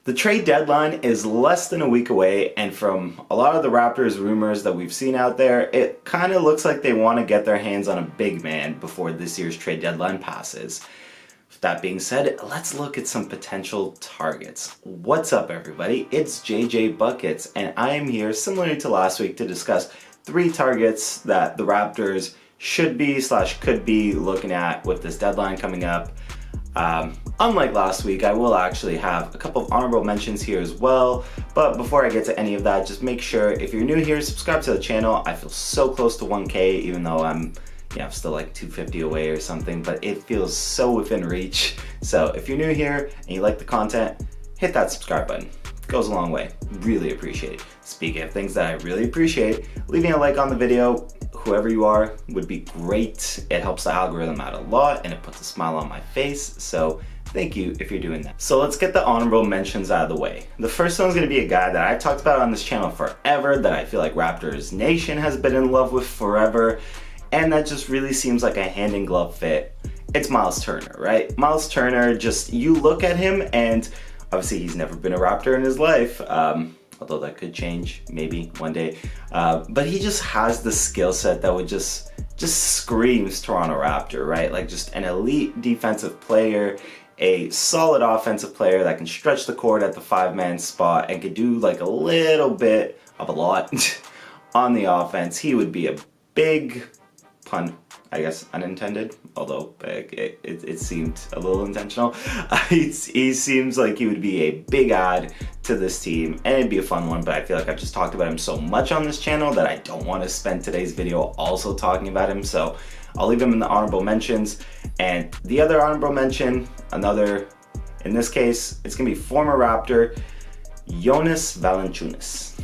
The trade deadline is less than a week away, and from a lot of the Raptors rumors that we've seen out there, it kind of looks like they want to get their hands on a big man before this year's trade deadline passes. With that being said, let's look at some potential targets. What's up, everybody? It's JJ Buckets, and I am here, similar to last week, to discuss 3 targets that the Raptors should be / could be looking at with this deadline coming up. Unlike last week, I will actually have a couple of honorable mentions here as well, but before I get to any of that, just make sure if you're new here, subscribe to the channel. I feel so close to 1K, even though I'm still like 250 away or something, but it feels so within reach. So if you're new here and you like the content, hit that subscribe button. It goes a long way. Really appreciate it. Speaking of things that I really appreciate, leaving a like on the video, whoever you are, would be great. It helps the algorithm out a lot and it puts a smile on my face, so thank you if you're doing that. So let's get the honorable mentions out of the way. The first one's gonna be a guy that I've talked about on this channel forever, that I feel like Raptors Nation has been in love with forever, and that just really seems like a hand in glove fit. It's Miles Turner, right? Miles Turner, just, you look at him and obviously he's never been a Raptor in his life, although that could change maybe one day. But he just has the skill set that would just screams Toronto Raptor, right? Like just an elite defensive player, a solid offensive player that can stretch the court at the 5-man spot and could do like a little bit of a lot on the offense. He would be a big, pun, I guess unintended, although it seemed a little intentional. He seems like he would be a big add to this team, and it'd be a fun one, but I feel like I've just talked about him so much on this channel that I don't want to spend today's video also talking about him, so I'll leave him in the honorable mentions. And the other honorable mention, in this case, it's gonna be former Raptor, Jonas Valanciunas.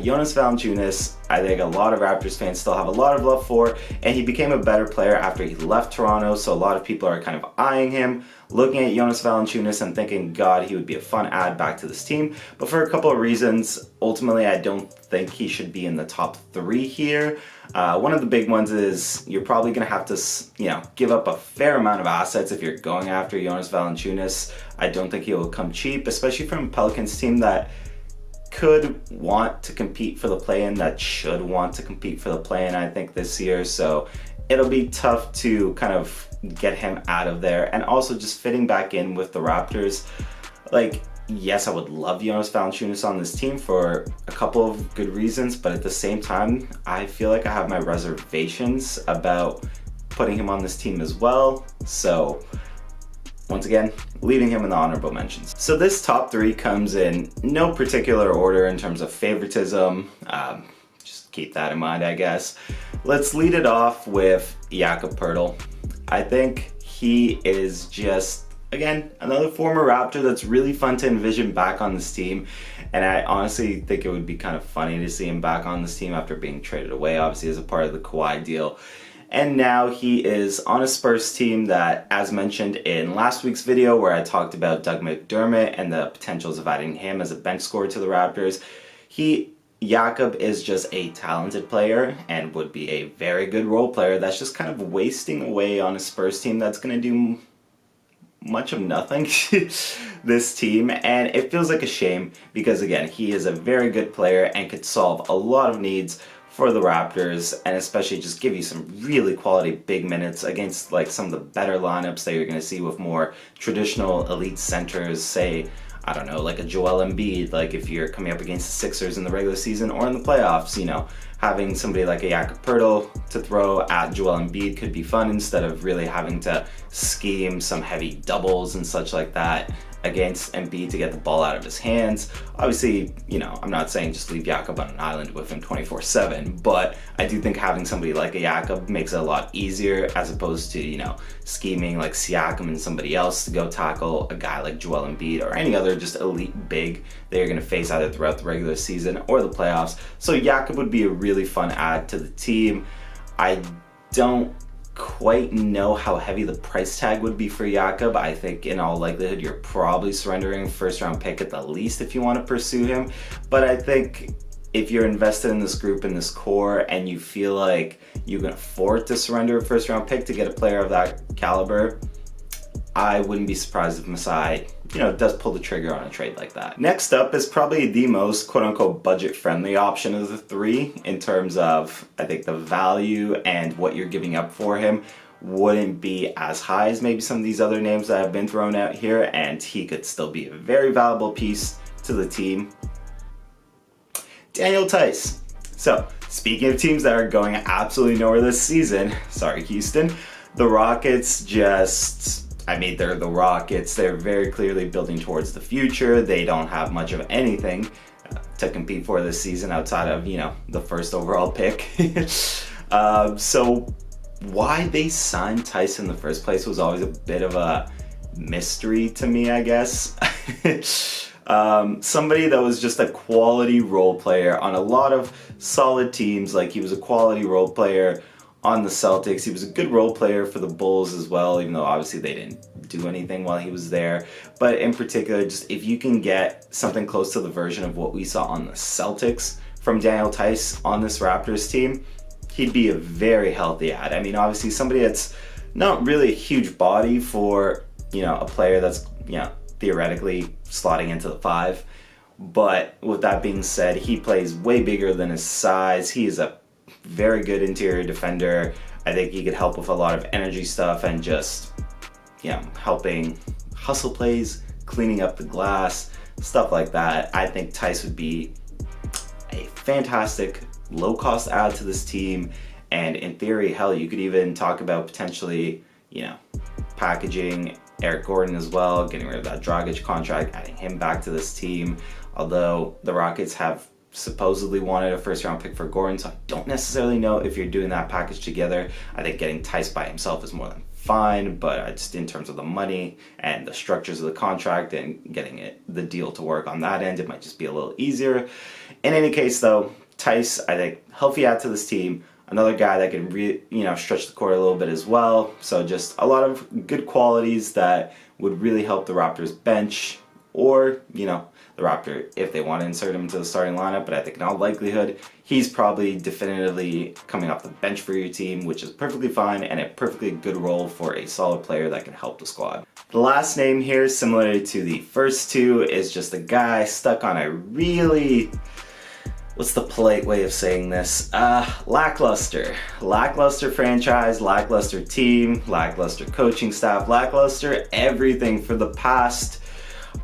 Jonas Valanciunas, I think a lot of Raptors fans still have a lot of love for, and he became a better player after he left Toronto, so a lot of people are kind of eyeing him, looking at Jonas Valanciunas and thinking, God, he would be a fun add back to this team. But for a couple of reasons, ultimately I don't think he should be in the top 3 here. One of the big ones is you're probably going to have to, give up a fair amount of assets if you're going after Jonas Valanciunas. I don't think he will come cheap, especially from a Pelicans team that could want to compete for the play-in, that should want to compete for the play-in, I think, this year. So it'll be tough to kind of get him out of there. And also just fitting back in with the Raptors. Like, yes, I would love Jonas Valanciunas on this team for a couple of good reasons, but at the same time, I feel like I have my reservations about putting him on this team as well. So once again, leaving him in the honorable mentions. So this top 3 comes in no particular order in terms of favoritism. Just keep that in mind, I guess. Let's lead it off with Jakob Poeltl. I think he is just, again, another former Raptor that's really fun to envision back on this team. And I honestly think it would be kind of funny to see him back on this team after being traded away, obviously, as a part of the Kawhi deal. And now he is on a Spurs team that, as mentioned in last week's video where I talked about Doug McDermott and the potentials of adding him as a bench scorer to the Raptors, Jakob is just a talented player and would be a very good role player that's just kind of wasting away on a Spurs team that's going to do much of nothing this team. And it feels like a shame because, again, he is a very good player and could solve a lot of needs for the Raptors, and especially just give you some really quality big minutes against like some of the better lineups that you're going to see with more traditional elite centers, say, I don't know, like a Joel Embiid, like if you're coming up against the Sixers in the regular season or in the playoffs, having somebody like a Jakob Poeltl to throw at Joel Embiid could be fun instead of really having to scheme some heavy doubles and such like that against Embiid to get the ball out of his hands. Obviously, I'm not saying just leave Jakob on an island with him 24/7, but I do think having somebody like a Jakob makes it a lot easier as opposed to, scheming like Siakam and somebody else to go tackle a guy like Joel Embiid or any other just elite big that you're going to face either throughout the regular season or the playoffs. So Jakob would be a really fun add to the team. I don't quite know how heavy the price tag would be for Jakob. I think in all likelihood you're probably surrendering a first-round pick at the least if you want to pursue him. But I think if you're invested in this group, in this core, and you feel like you can afford to surrender a first-round pick to get a player of that caliber, I wouldn't be surprised if Masai, does pull the trigger on a trade like that. Next up is probably the most quote-unquote budget-friendly option of the three in terms of, I think, the value and what you're giving up for him wouldn't be as high as maybe some of these other names that have been thrown out here, and he could still be a very valuable piece to the team. Daniel THEIS. So, speaking of teams that are going absolutely nowhere this season, sorry Houston, the Rockets they're the Rockets. They're very clearly building towards the future. They don't have much of anything to compete for this season outside of, the first overall pick. So why they signed THEIS in the first place was always a bit of a mystery to me, I guess. Somebody that was just a quality role player on a lot of solid teams. Like, he was a quality role player on the Celtics. He was a good role player for the Bulls as well, even though obviously they didn't do anything while he was there. But in particular, just if you can get something close to the version of what we saw on the Celtics from Daniel THEIS on this Raptors team, he'd be a very healthy add. I mean, obviously somebody that's not really a huge body for, a player that's, theoretically slotting into the 5. But with that being said, he plays way bigger than his size. He is a very good interior defender. I think he could help with a lot of energy stuff and just, helping hustle plays, cleaning up the glass, stuff like that. I think THEIS would be a fantastic low-cost add to this team. And in theory, hell, you could even talk about potentially, packaging Eric Gordon as well, getting rid of that Dragic contract, adding him back to this team. Although the Rockets have supposedly wanted a first-round pick for Gordon, so I don't necessarily know if you're doing that package together. I think getting THEIS by himself is more than fine, but just in terms of the money and the structures of the contract and getting the deal to work on that end, it might just be a little easier. In any case, though, THEIS, I think, healthy add to this team. Another guy that can stretch the court a little bit as well. So just a lot of good qualities that would really help the Raptors bench, or, the Raptor if they want to insert him into the starting lineup. But I think in all likelihood, he's probably definitively coming off the bench for your team, which is perfectly fine and a perfectly good role for a solid player that can help the squad. The last name here, similar to the first two, is just a guy stuck on a really, what's the polite way of saying this? Lackluster franchise, lackluster team, lackluster coaching staff, lackluster everything for the past,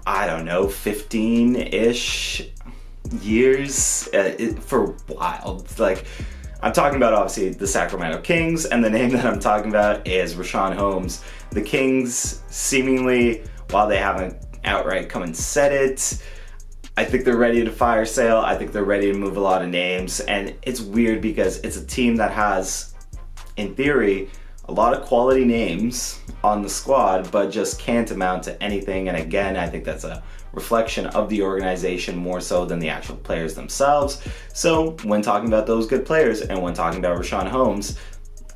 I don't know, 15-ish years for a while. Like, I'm talking about obviously the Sacramento Kings, and the name that I'm talking about is Richaun Holmes. The Kings, seemingly, while they haven't outright come and said it, I think they're ready to fire sale. I think they're ready to move a lot of names. And it's weird because it's a team that has, in theory, a lot of quality names on the squad, but just can't amount to anything. And again, I think that's a reflection of the organization more so than the actual players themselves. So when talking about those good players and when talking about Richaun Holmes,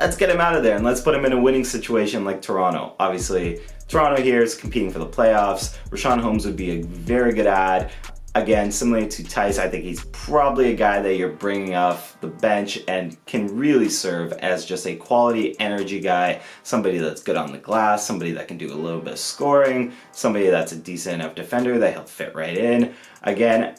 let's get him out of there and let's put him in a winning situation like Toronto. Obviously, Toronto here is competing for the playoffs. Richaun Holmes would be a very good add. Again, similar to THEIS, I think he's probably a guy that you're bringing off the bench and can really serve as just a quality energy guy, somebody that's good on the glass, somebody that can do a little bit of scoring, somebody that's a decent enough defender that he'll fit right in. Again,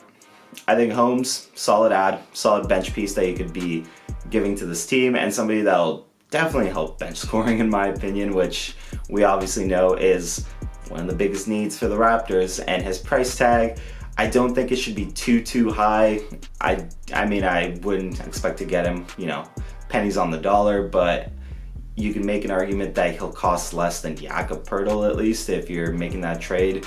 I think Holmes, solid add, solid bench piece that you could be giving to this team, and somebody that'll definitely help bench scoring in my opinion, which we obviously know is one of the biggest needs for the Raptors. And his price tag, I don't think it should be too high. I mean, I wouldn't expect to get him, pennies on the dollar, but you can make an argument that he'll cost less than Jakob Poeltl at least if you're making that trade.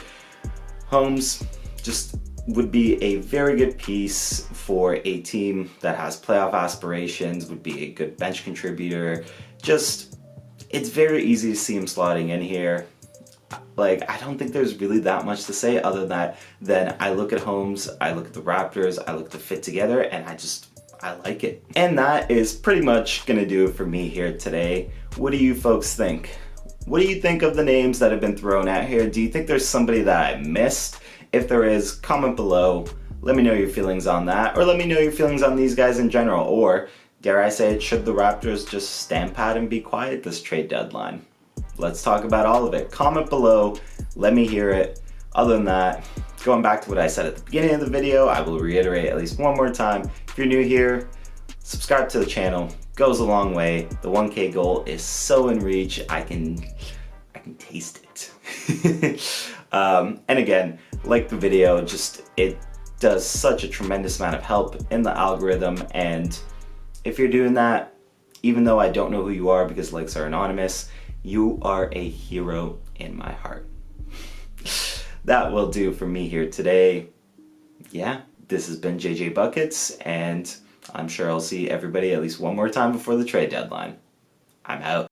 Holmes just would be a very good piece for a team that has playoff aspirations, would be a good bench contributor. Just, it's very easy to see him slotting in here. Like, I don't think there's really that much to say other than I look at Holmes, I look at the Raptors, I look at the fit together, and I like it. And that is pretty much gonna do it for me here today. What do you folks think? What do you think of the names that have been thrown out here? Do you think there's somebody that I missed? If there is, comment below. Let me know your feelings on that, or let me know your feelings on these guys in general, or dare I say it, should the Raptors just stand pat and be quiet this trade deadline? let's talk about all of it. Comment below, let me hear it. Other than that, going back to what I said at the beginning of the video, I will reiterate at least one more time. If you're new here, subscribe to the channel, goes a long way. The 1K goal is so in reach, I can taste it. And again, like the video, it does such a tremendous amount of help in the algorithm, and if you're doing that, even though I don't know who you are because likes are anonymous, you are a hero in my heart. That will do for me here today. Yeah, this has been JJ Buckets, and I'm sure I'll see everybody at least one more time before the trade deadline. I'm out.